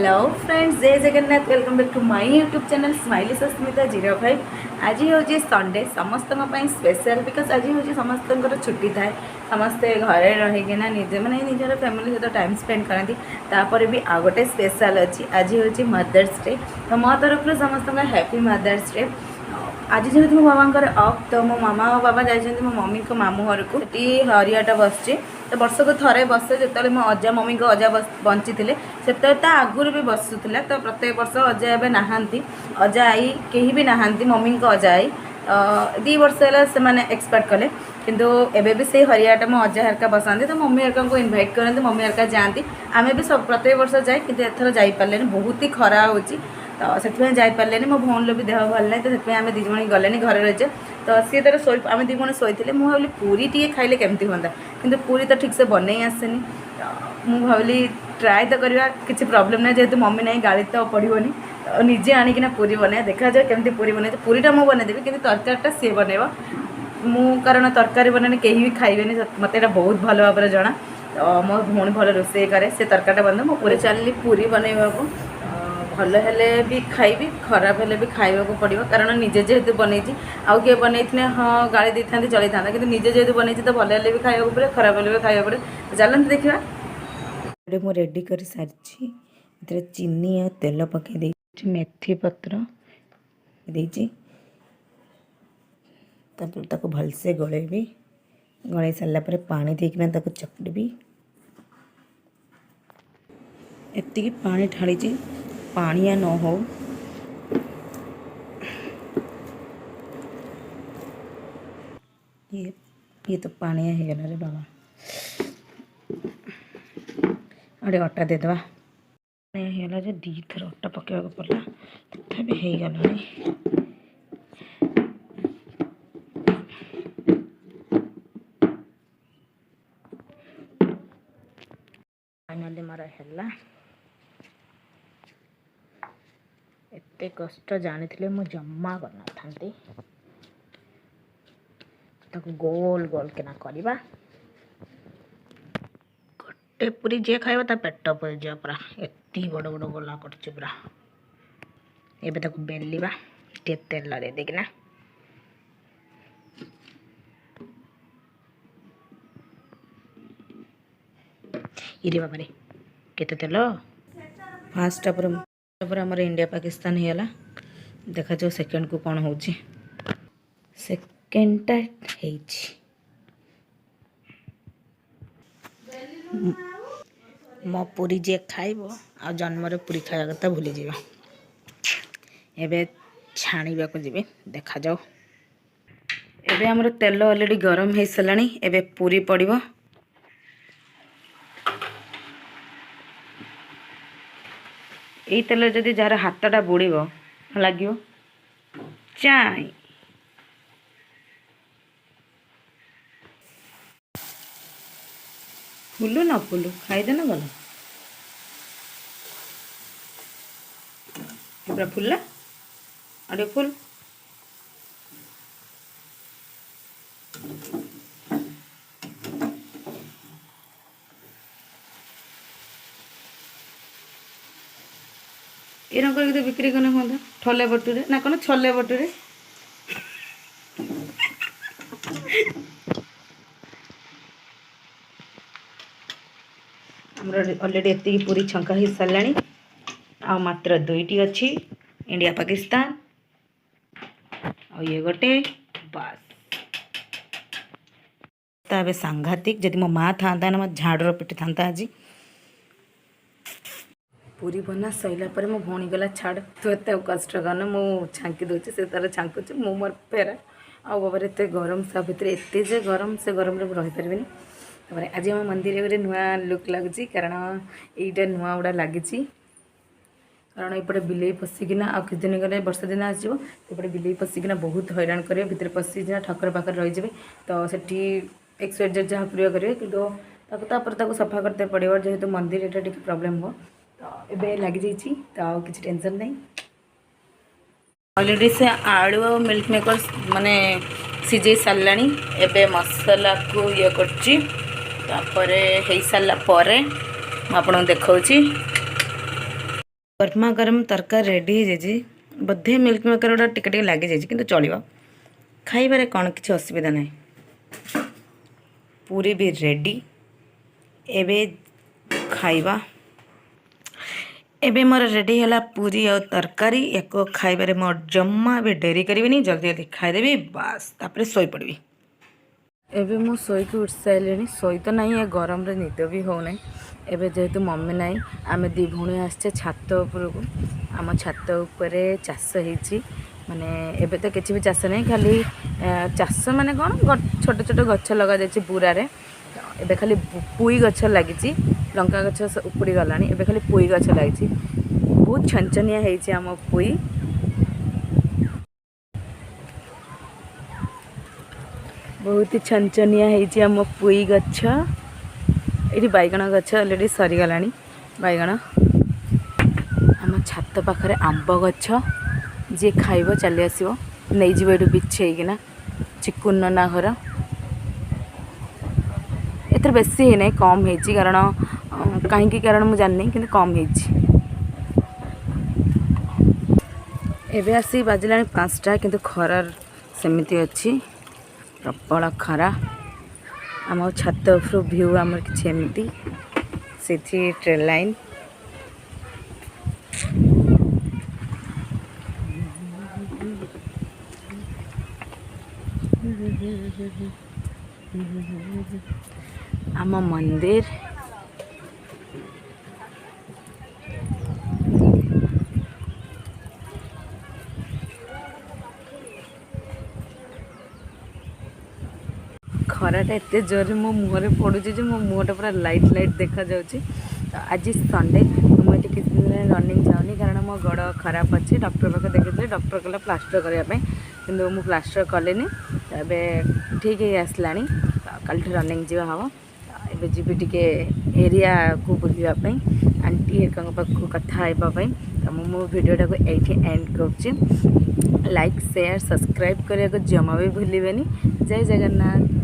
Hello friends, जय Jagannath. Welcome back to my YouTube channel Smiley Sasmita 05। आज हूँ संडे समस्त स्पेशल बिकज आज हूँ समस्त छुट्टी थाए। समस्ते घरे रहीकिना निजे मैंने निजर फैमिली सहित टाइम स्पेंड करती। तापर भी आउ गोटे स्पेशल अच्छी, आज हूँ मदर्स डे। तो मो तरफ समस्त हैप्पी मदर्स डे। आज जेहेतु मो बाबा अफ तो मो मामा और बाबा जाइए मो मम्मी को मामू घर को हरियाटा बस तो वर्ष को थे बसे जो मो अजा मम्मी को अजा बंची थे से आगुरी भी बसुला। तो प्रत्येक वर्ष अजा एवं नहांती, अजा आई कहीं भी नहांती, मम्मी को अजा आई 2 वर्ष है से एक्सपर्ट कले किंतु एबे भी से हरियाटा मो अजा हरका बसाते। तो मम्मी हरका को इनभाइट करते, मम्मी हरका जाती। आमे भी सब प्रत्येक वर्ष जाए कि एथर जापारे बहुत ही खरा हो। तो से जापारे मो भौणर भी देह भल ना, तो से आम दी जन गले घर रही। तो सी तर शो आम दी जन शोते मुझे भावी पूरी टी खाइले केमती हाँ, कि पूरी तो ठीक से बन आसेनी। मुझे भाविली ट्राए तो करवा किसी प्रोब्लेम ना, जेहेतु मम्मी ना गाड़ी तो पड़ोनी। तो निजे आणिकिना पूरी बनाए देखा जाए केमती पूरी बन। पूरीटा मुझे बनईदेवी कि तरकारीटा सी बनइब मु, कारण तरकारी बनाने कहीं भी खाइबेनी, मत ये बहुत भल भाव जना। तो मो भौणी भल रोसे करे से तरकारीटा बन मो पूरी चलनी पूरी बनइबा को। भल हेले भी खाइबी, खराब हेले भी खाइबा पड़ो, कारण निजे जेहेतु बनई आउ किए बनई हाँ गाड़ी दे था चलई था, कि निजे जेहेतु बनई तो भल हेले भी खाइबा पड़े, खराब हेले भी खाइबा पड़े। चलते देखा मु रेडी कर सारी चीनी और तेल पकई मेथी पत्र देती भलसे गलेबी। गलई सारा पानी देकिना चकड़ी एति पानी ढाली पानिया न हो। ये तो पानिया हो गला रे बाबा। अरे अटा देदवा होगा जो 2 थर अटा पकड़ा पड़ा तथापि हो गला। फाइनाली मार है एते कष्ट जानी मु जमा करना था। ताको गोल गोल के ना करवा गोटे पूरी जे खाइबा ता पेट पर जा पूरा एती बड़ बड़ गोला करछि पूरा। एबे ताको बेलिबा टे तेल दे देकिना। इरे बाबा रे केते तेल फास्ट पर हमर इंडिया पाकिस्तान हेला। देखा जो सेकंड को कौन हो सेकंडटा मो पूरी जे खाइब आ जन्म पूरी खाया कथा भूली जा। एबे छाणीबा को जीवे देखा जाओ। एबे हमर तेल ऑलरेडी गरम हो सारानी। एबे पूरी पड़िबो। यही तेल जदि जार हाथटा बुड़ब लगे चाई फुलू न फुलू खाईदे ना गला पूरा फुलला अरे फुल एरक तो बिक्री कने हाँ ठले बटुरे ना कौन छले बटुरे। ऑलरेडी एति पूरी छंका हो सारा आ मात्र 2टी अच्छी इंडिया पाकिस्तान और ये गोटे बस। तबे सांघातिक जदि मो माँ था ना मो झाड़र पिटी था। आज पूरी बना सैला पर मो भौणी गला छाड़ तू एत कष्ट करना मु छांकी दूची से तार छांकुच मु मोर फेरा आ बाबा एत गरम सा भितर एत जे गरम से गरम रही पारे। आज आम मंदिर गोटे नुआ लुक लगुच कारण यहीटा नुआ गुड़ा लगी कारण एपटे बिले पशिकिना आ किछ दिन गले वर्षा दिन आसपटे बिले पशिकिना बहुत हैरान करेंगे भितर पशिना ठाकुर पाखे रही। तो सेठी एक्सरसाइज जहाँ प्रिय करेंगे कि सफा करते पड़ो जेहेतु मंदिर एटा टिके प्रॉब्लम हो। तो ये लग जाइए तो किसी टेंशन नहीं। ऑलरेडी से आलू और मिल्क मेकर माने सीझे सारा। एबे मसला को ये कर सारा आपन देखा। गरमा गरम तरकारी रेडी हो जाए बोधे मिल्क मेकर गुड़ा टिके लगी जाए कि चलो खाइबारे कौन किसी असुविधा ना पूरी भी रेडी एबे खाइबा एबे मोर रेडी है पूरी और तरकारी एक खाइबारे मोर जम्मा भी डेरी करी जल्दी जल्दी खाईदेवी बास तापर शोई पड़ी एबे मु शोक उठ सारे शोई तो नहीं गरम रे निद भी हो ना एबे जेहेतु मम्मी ना आम दी भूणी आसचे छात उपरकू आम छात उपर चाष हो माने एबे तो किसी भी चाष नहीं खाली चाष माने कौन छोट छोट गछ लगा जाए बुरा रे एबे खाली पुई गछ लगी लंका गछ उपड़ी गलानी एबे खाली पुई गछ लगी बहुत छनछनिया है आम पुई बहुत ही छनछनिया है आम पुई गछ ये बैगण गछ अलरेडी सरीगला बैगण आम छात पाखे आंब गछ जी खाइब चली आसो नहीं जीव ये बिछेकिना चिकुन ना घर एथर बेसी है नहीं कम है कारण कहीं कारण मुझे जाननी कि कम है एबे आसी बाजिला 5टा किंतु खरार सेमिति अच्छी प्रबल खरा आम छात उपर भ्यू आमर कि एमती से ट्रेन लाइन आम मंदिर खराटा एत जोर मो मुहर पड़ू मो मुहटा पूरा लाइट लाइट देखा जाऊँगी तो आज संडे मुझे किसी दिन रनिंग जाऊनी कारण मो गोड़ खराब अच्छे डॉक्टर पाखे देखी डॉक्टर कहला प्लास्टर करने किंतु मु प्लास्टर कले ठीक है आसला कल रनिंग जा हम एवं जी टे एरिया को बुलापी आंटी हेरिका पाखु कथापी तो मो भिडियोटा को ये एंड कर लाइक शेयर सब्सक्राइब करने को जमा भी भूलें। जय जगन्नाथ।